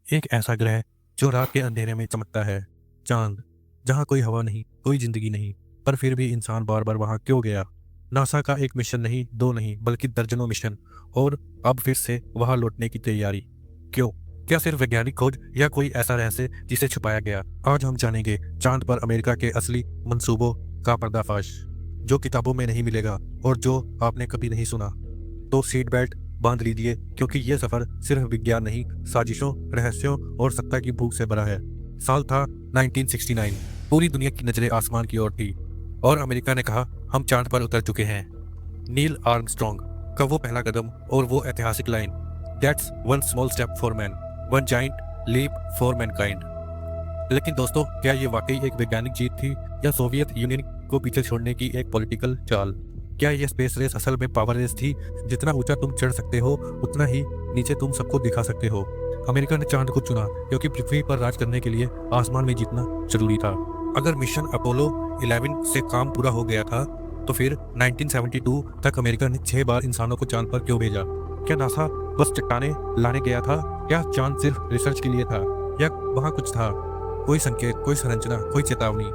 एक ऐसा ग्रह जो रात के अंधेरे में चमकता है, चांद, जहाँ कोई हवा नहीं, कोई जिंदगी नहीं, पर फिर भी इंसान बार बार वहां क्यों गया? नासा का एक मिशन नहीं, दो नहीं, बल्कि दर्जनों मिशन, और अब फिर से वहां लौटने की तैयारी। क्यों? क्या सिर्फ वैज्ञानिक खोज या कोई ऐसा रहस्य जिसे छुपाया गया? आज हम जानेंगे चांद पर अमेरिका के असली मंसूबों का पर्दाफाश, जो किताबों में नहीं मिलेगा और जो आपने कभी नहीं सुना। तो सीट बेल्ट बांध लीजिए, क्योंकि यह सफर सिर्फ विज्ञान नहीं, साजिशों, रहस्यों और सत्ता की भूख से भरा है। साल था 1969। पूरी दुनिया की नजरें आसमान की ओर थी और अमेरिका ने कहा, हम चांद पर उतर चुके हैं। नील आर्मस्ट्रॉन्ग का वो पहला कदम और वो ऐतिहासिक line, that's one small step for man, one giant leap for mankind. लेकिन दोस्तों, क्या ये वाकई एक वैज्ञानिक जीत थी या सोवियत यूनियन को पीछे छोड़ने की एक पॉलिटिकल चाल? क्या ये स्पेस रेस असल में पावर रेस थी? जितना ऊंचा तुम चढ़ सकते हो, उतना ही नीचे तुम सबको दिखा सकते हो। अमेरिका ने चांद को चुना क्योंकि पृथ्वी पर राज करने के लिए आसमान में जीतना जरूरी था। अगर मिशन अपोलो 11 से काम पूरा हो गया था, तो फिर 1972 तक अमेरिका ने 6 बार इंसानों को चांद पर क्यों भेजा? क्या नासा बस चट्टाने लाने गया था? क्या चांद सिर्फ रिसर्च के लिए था, या वहां कुछ था? कोई संकेत, कोई संरचना, कोई चेतावनी?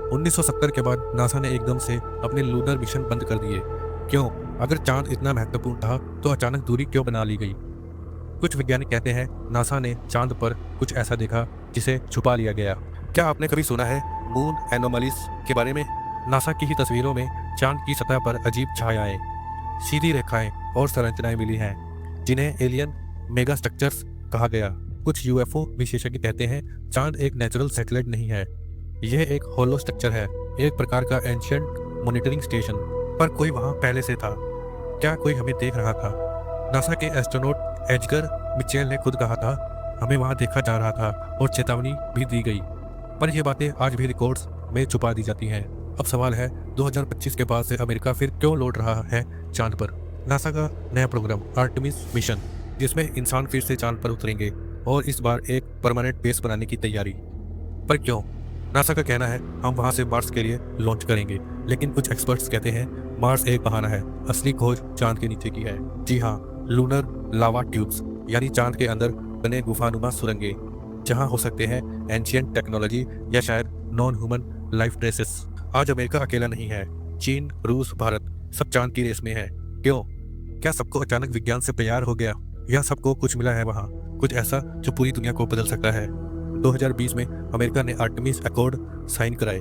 1970 के बाद नासा ने एकदम से अपने लूनर मिशन बंद कर दिए। क्यों? अगर चांद इतना महत्वपूर्ण था, तो अचानक दूरी क्यों बना ली गई? कुछ वैज्ञानिक कहते हैं नासा ने चांद पर कुछ ऐसा देखा जिसे छुपा लिया गया। क्या आपने कभी सुना है मून एनोमलीज के बारे में? नासा की ही तस्वीरों में चांद की सतह पर अजीब छायाएं, सीधी रेखाएं और संरचनाएं मिली हैं, जिन्हें एलियन मेगा स्ट्रक्चर्स कहा गया। कुछ यूएफओ विशेषज्ञ कहते हैं चांद एक नेचुरल सैटेलाइट नहीं है, यह एक होलो स्ट्रक्चर है, एक प्रकार का एंशियंट मॉनिटरिंग स्टेशन। पर कोई वहां पहले से था? क्या कोई हमें देख रहा था? नासा के एस्ट्रोनॉट एजगर मिचेल ने खुद कहा था, हमें वहां देखा जा रहा था और चेतावनी भी दी गई। पर यह बातें आज भी रिकॉर्ड्स में छुपा दी जाती हैं। अब सवाल है, 2025 के बाद से अमेरिका फिर क्यों लौट रहा है चांद पर? नासा का नया प्रोग्राम आर्टेमिस मिशन, जिसमें इंसान फिर से चांद पर उतरेंगे और इस बार एक परमानेंट बेस बनाने की तैयारी। पर क्यों? नासा का कहना है हम वहां से मार्स के लिए लॉन्च करेंगे, लेकिन कुछ एक्सपर्ट्स कहते हैं मार्स एक बहाना है, असली खोज चांद के नीचे की है। जी हाँ, लूनर लावा ट्यूब्स, यानी चांद के अंदर बने गुफानुमा सुरंगें, जहां हो सकते हैं एंशियंट टेक्नोलॉजी या शायद नॉन ह्यूमन लाइफ ट्रेसेस। आज अमेरिका अकेला नहीं है, चीन, रूस, भारत सब चांद की रेस में है। क्यों? क्या सबको अचानक विज्ञान से प्यार हो गया, या सबको कुछ मिला है वहां, कुछ ऐसा जो पूरी दुनिया को बदल सकता है? 2020 में अमेरिका ने आर्टेमिस अकॉर्ड साइन कराए,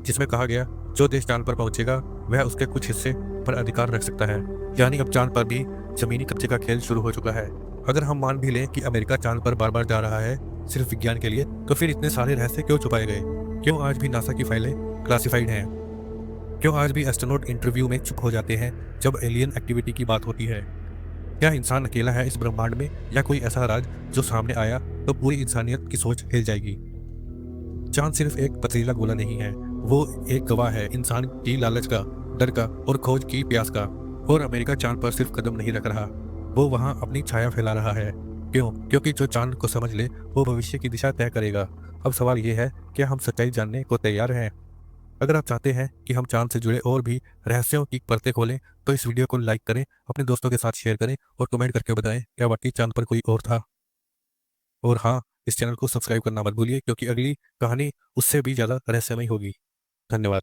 जिसमें कहा गया जो देश चांद पर पहुंचेगा वह उसके कुछ हिस्से पर अधिकार रख सकता है। यानी अब चांद पर भी जमीनी कब्जे का खेल शुरू हो चुका है। अगर हम मान भी लें कि अमेरिका चांद पर बार बार जा रहा है सिर्फ विज्ञान के लिए, तो फिर इतने सारे रहस्य क्यों छुपाए गए? क्यों आज भी नासा की फाइलें क्लासिफाइड हैं? क्यों आज भी एस्ट्रोनॉट इंटरव्यू में चुप हो जाते हैं जब एलियन एक्टिविटी की बात होती है? क्या इंसान अकेला है इस ब्रह्मांड में, या कोई ऐसा राज जो सामने आया तो पूरी इंसानियत की सोच हिल जाएगी? चांद सिर्फ एक पथरीला गोला नहीं है, वो एक गवाह है इंसान की लालच का, डर का और खोज की प्यास का। और अमेरिका चांद पर सिर्फ कदम नहीं रख रहा, वो वहां अपनी छाया फैला रहा है। क्यों? क्योंकि जो चांद को समझ ले वो भविष्य की दिशा तय करेगा। अब सवाल ये है, क्या हम सच्चाई जानने को तैयार हैं? अगर आप चाहते हैं कि हम चांद से जुड़े और भी रहस्यों की परतें खोलें, तो इस वीडियो को लाइक करें, अपने दोस्तों के साथ शेयर करें और कमेंट करके बताएं क्या वाकई चांद पर कोई और था। और हाँ, इस चैनल को सब्सक्राइब करना मत भूलिए, क्योंकि अगली कहानी उससे भी ज़्यादा रहस्यमय होगी। धन्यवाद।